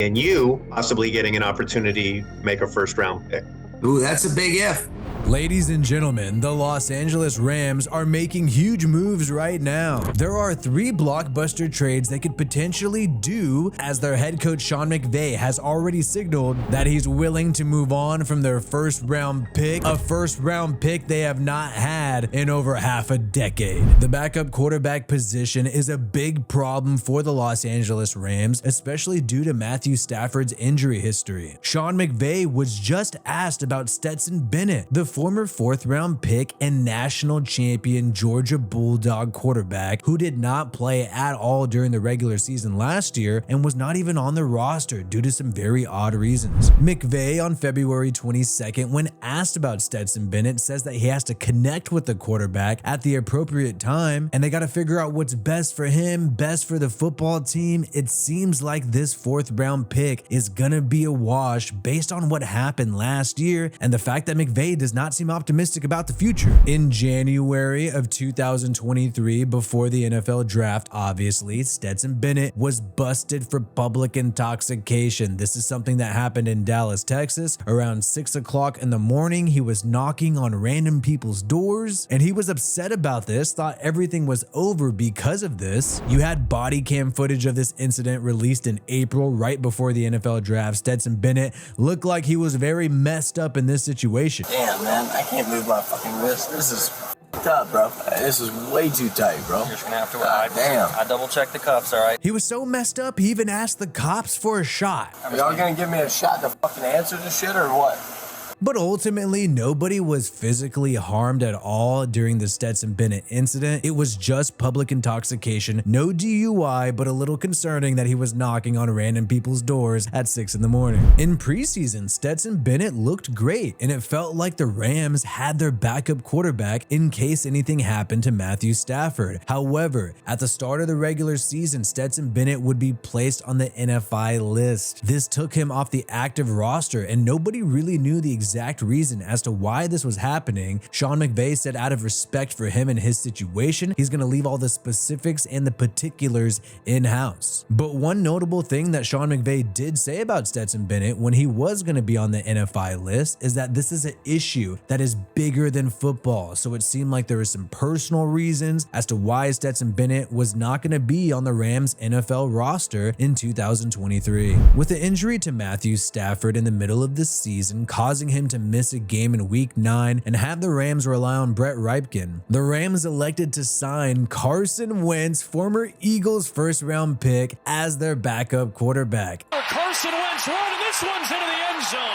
and you possibly getting an opportunity to make a first-round pick. Ooh, that's a big if. Ladies and gentlemen, the Los Angeles Rams are making huge moves right now. There are 3 blockbuster trades they could potentially do, as their head coach Sean McVay has already signaled that he's willing to move on from their first-round pick, a first-round pick they have not had in over half a decade. The backup quarterback position is a big problem for the Los Angeles Rams, especially due to Matthew Stafford's injury history. Sean McVay was just asked about Stetson Bennett, the former 4th-round pick and national champion Georgia Bulldog quarterback who did not play at all during the regular season last year and was not even on the roster due to some very odd reasons. McVay on February 22nd, when asked about Stetson Bennett, says that he has to connect with the quarterback at the appropriate time and they got to figure out what's best for him, best for the football team. It seems like this 4th-round pick is gonna be a wash based on what happened last year and the fact that McVay does not seem optimistic about the future. In January of 2023, before the NFL draft, obviously, Stetson Bennett was busted for public intoxication. This is something that happened in Dallas, Texas. Around 6 o'clock in the morning, he was knocking on random people's doors, and he was upset about this, thought everything was over because of this. You had body cam footage of this incident released in April, right before the NFL draft. Stetson Bennett looked like he was very messed up in this situation. Damn, man, I can't move my fucking wrist. This is tough, bro. This is way too tight, bro. You're just gonna have to. Damn. I double checked the cuffs, all right? He was so messed up, he even asked the cops for a shot. Are y'all gonna give me a shot to fucking answer this shit or what? But ultimately, nobody was physically harmed at all during the Stetson Bennett incident. It was just public intoxication, no DUI, but a little concerning that he was knocking on random people's doors at 6 in the morning. In preseason, Stetson Bennett looked great, and it felt like the Rams had their backup quarterback in case anything happened to Matthew Stafford. However, at the start of the regular season, Stetson Bennett would be placed on the NFI list. This took him off the active roster, and nobody really knew the exact reason as to why this was happening. Sean McVay said out of respect for him and his situation, he's going to leave all the specifics and the particulars in-house. But one notable thing that Sean McVay did say about Stetson Bennett when he was going to be on the NFI list is that this is an issue that is bigger than football. So it seemed like there were some personal reasons as to why Stetson Bennett was not going to be on the Rams NFL roster in 2023. With the injury to Matthew Stafford in the middle of the season causing him to miss a game in week 9 and have the Rams rely on Brett Rypien, the Rams elected to sign Carson Wentz, former Eagles 1st-round pick, as their backup quarterback. Carson Wentz running, this one's into the end zone.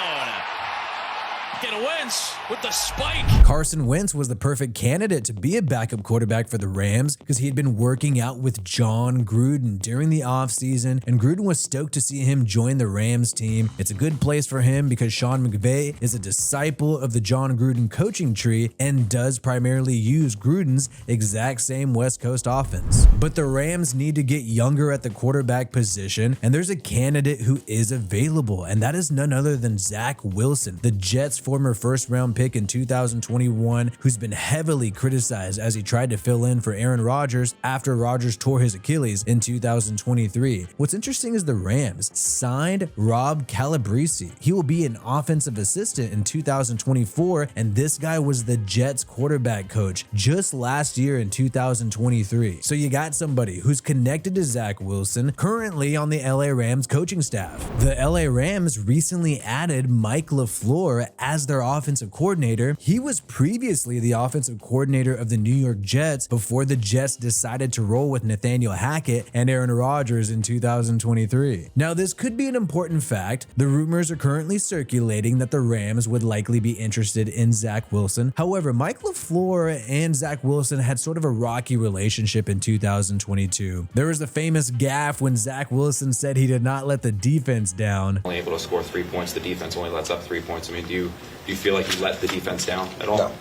And Wentz with the spike. Carson Wentz was the perfect candidate to be a backup quarterback for the Rams because he had been working out with John Gruden during the offseason, and Gruden was stoked to see him join the Rams team. It's a good place for him because Sean McVay is a disciple of the John Gruden coaching tree and does primarily use Gruden's exact same West Coast offense. But the Rams need to get younger at the quarterback position, and there's a candidate who is available, and that is none other than Zach Wilson, the Jets' former 1st-round pick in 2021, who's been heavily criticized as he tried to fill in for Aaron Rodgers after Rodgers tore his Achilles in 2023. What's interesting is the Rams signed Rob Calabrese. He will be an offensive assistant in 2024, and this guy was the Jets quarterback coach just last year in 2023. So you got somebody who's connected to Zach Wilson, currently on the LA Rams coaching staff. The LA Rams recently added Mike LaFleur as their offensive coordinator. He was previously the offensive coordinator of the New York Jets before the Jets decided to roll with Nathaniel Hackett and Aaron Rodgers in 2023. Now, this could be an important fact. The rumors are currently circulating that the Rams would likely be interested in Zach Wilson. However, Mike LaFleur and Zach Wilson had sort of a rocky relationship in 2022. There was the famous gaffe when Zach Wilson said he did not let the defense down. Only able to score 3 points. The defense only lets up 3 points. I mean, do you feel like you let the defense down at all?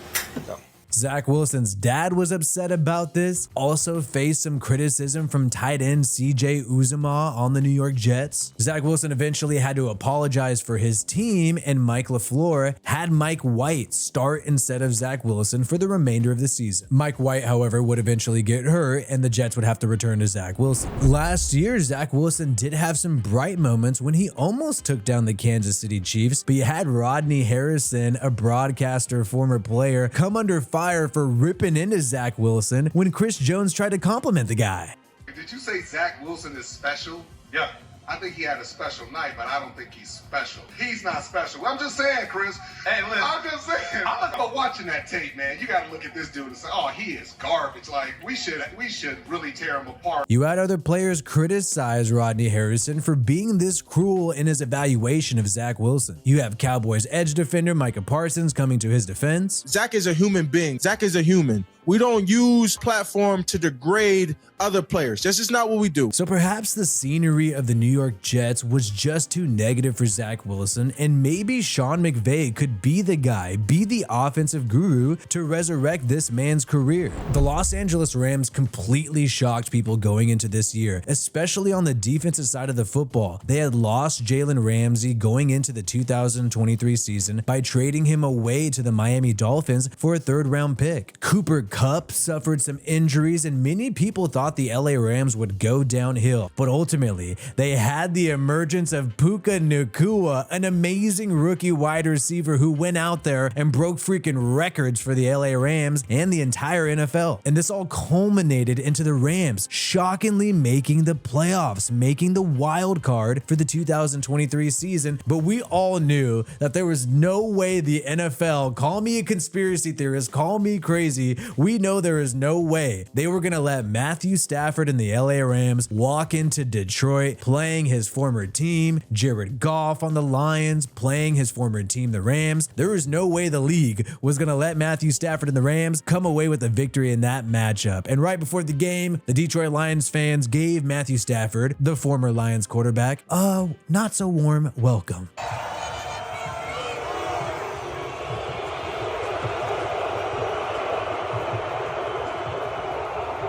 No. Zach Wilson's dad was upset about this, also faced some criticism from tight end CJ Uzomah on the New York Jets. Zach Wilson eventually had to apologize for his team, and Mike LaFleur had Mike White start instead of Zach Wilson for the remainder of the season. Mike White, however, would eventually get hurt, and the Jets would have to return to Zach Wilson. Last year, Zach Wilson did have some bright moments when he almost took down the Kansas City Chiefs, but you had Rodney Harrison, a broadcaster, former player, come under fire for ripping into Zach Wilson when Chris Jones tried to compliment the guy. Did you say Zach Wilson is special? Yeah. I think he had a special night, but I don't think he's special. He's not special. I'm just saying, Chris. Hey, listen. I'm just saying. I'm watching that tape, man. You got to look at this dude and say, oh, he is garbage. Like, we should really tear him apart. You had other players criticize Rodney Harrison for being this cruel in his evaluation of Zach Wilson. You have Cowboys edge defender Micah Parsons coming to his defense. Zach is a human being. Zach is a human. We don't use platform to degrade other players. That's just not what we do. So perhaps the scenery of the New York Jets was just too negative for Zach Wilson, and maybe Sean McVay could be the guy, be the offensive guru to resurrect this man's career. The Los Angeles Rams completely shocked people going into this year, especially on the defensive side of the football. They had lost Jalen Ramsey going into the 2023 season by trading him away to the Miami Dolphins for a third-round pick. Cooper Kupp suffered some injuries, and many people thought the LA Rams would go downhill, but ultimately they had the emergence of Puka Nacua, an amazing rookie wide receiver who went out there and broke freaking records for the LA Rams and the entire NFL. And this all culminated into the Rams shockingly making the playoffs, making the wild card for the 2023 season. But we all knew that there was no way the NFL, call me a conspiracy theorist, call me crazy, we know there is no way they were going to let Matthew Stafford and the LA Rams walk into Detroit playing his former team, Jared Goff on the Lions playing his former team, the Rams. There was no way the league was going to let Matthew Stafford and the Rams come away with a victory in that matchup. And right before the game, the Detroit Lions fans gave Matthew Stafford, the former Lions quarterback, a not so warm welcome.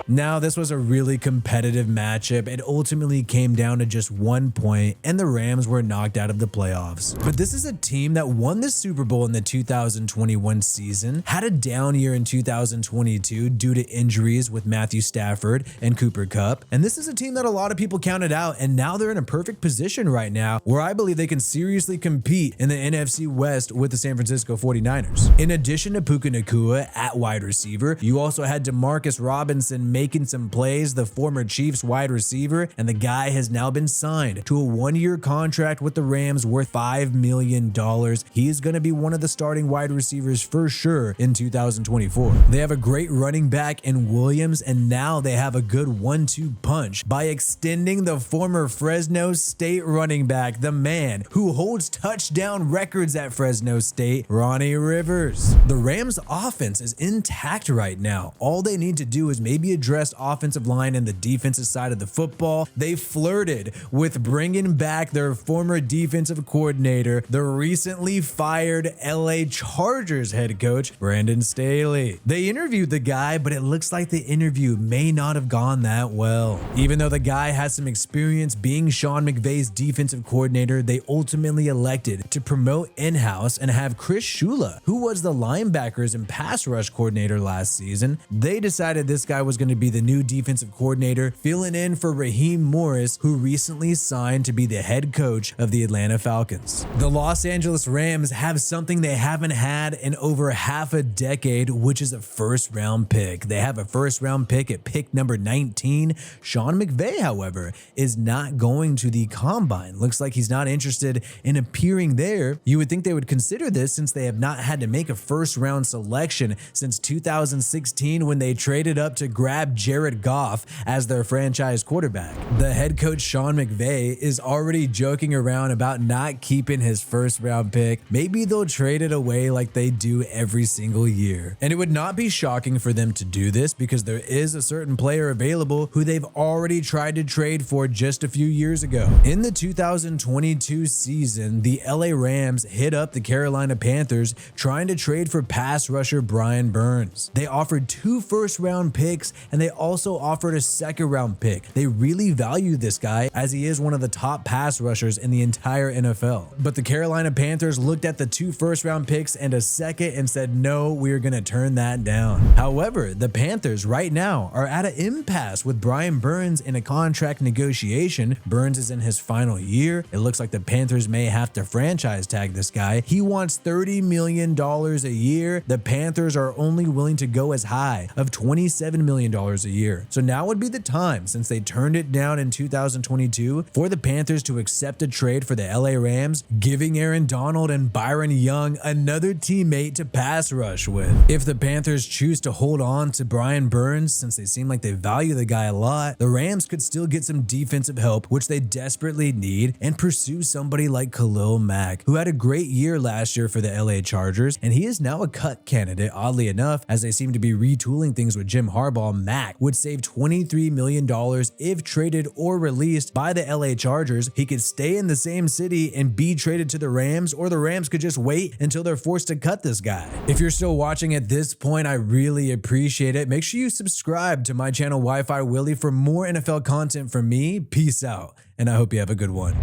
Now, this was a really competitive matchup. It ultimately came down to just 1 point, and the Rams were knocked out of the playoffs. But this is a team that won the Super Bowl in the 2021 season, had a down year in 2022 due to injuries with Matthew Stafford and Cooper Kupp. And this is a team that a lot of people counted out, and now they're in a perfect position right now where I believe they can seriously compete in the NFC West with the San Francisco 49ers. In addition to Puka Nacua at wide receiver, you also had DeMarcus Robinson making some plays, the former Chiefs wide receiver, and the guy has now been signed to a one-year contract with the Rams worth $5 million. He is going to be one of the starting wide receivers for sure in 2024. They have a great running back in Williams, and now they have a good 1-2 punch by extending the former Fresno State running back, the man who holds touchdown records at Fresno State, Ronnie Rivers. The Rams offense is intact right now. All they need to do is maybe address offensive line and the defensive side of the football. They flirted with bringing back their former defensive coordinator, the recently fired LA Chargers head coach, Brandon Staley. They interviewed the guy, but it looks like the interview may not have gone that well. Even though the guy has some experience being Sean McVay's defensive coordinator, they ultimately elected to promote in-house and have Chris Shula, who was the linebackers and pass rush coordinator last season. They decided this guy was going to be the new defensive coordinator, filling in for Raheem Morris, who recently signed to be the head coach of the Atlanta Falcons. The Los Angeles Rams have something they haven't had in over half a decade, which is a first-round pick. They have a first-round pick at pick number 19. Sean McVay, however, is not going to the combine. Looks like he's not interested in appearing there. You would think they would consider this since they have not had to make a first-round selection since 2016 when they traded up to grab grab Jared Goff as their franchise quarterback. The head coach Sean McVay is already joking around about not keeping his first round pick. Maybe they'll trade it away like they do every single year. And it would not be shocking for them to do this because there is a certain player available who they've already tried to trade for just a few years ago. In the 2022 season, the LA Rams hit up the Carolina Panthers trying to trade for pass rusher Brian Burns. They offered 2 first-round picks and they also offered a second-round pick. They really value this guy as he is one of the top pass rushers in the entire NFL. But the Carolina Panthers looked at the 2 first-round picks and a second and said, no, we're going to turn that down. However, the Panthers right now are at an impasse with Brian Burns in a contract negotiation. Burns is in his final year. It looks like the Panthers may have to franchise tag this guy. He wants $30 million a year. The Panthers are only willing to go as high of $27 million a year. So now would be the time, since they turned it down in 2022, for the Panthers to accept a trade for the LA Rams, giving Aaron Donald and Byron Young another teammate to pass rush with. If the Panthers choose to hold on to Brian Burns, since they seem like they value the guy a lot, the Rams could still get some defensive help, which they desperately need, and pursue somebody like Khalil Mack, who had a great year last year for the LA Chargers, and he is now a cut candidate. Oddly enough, as they seem to be retooling things with Jim Harbaugh, Mack would save $23 million if traded or released by the LA Chargers. He could stay in the same city and be traded to the Rams, or the Rams could just wait until they're forced to cut this guy. If you're still watching at this point, I really appreciate it. Make sure you subscribe to my channel Wi-Fi Willie for more NFL content from me. Peace out, and I hope you have a good one.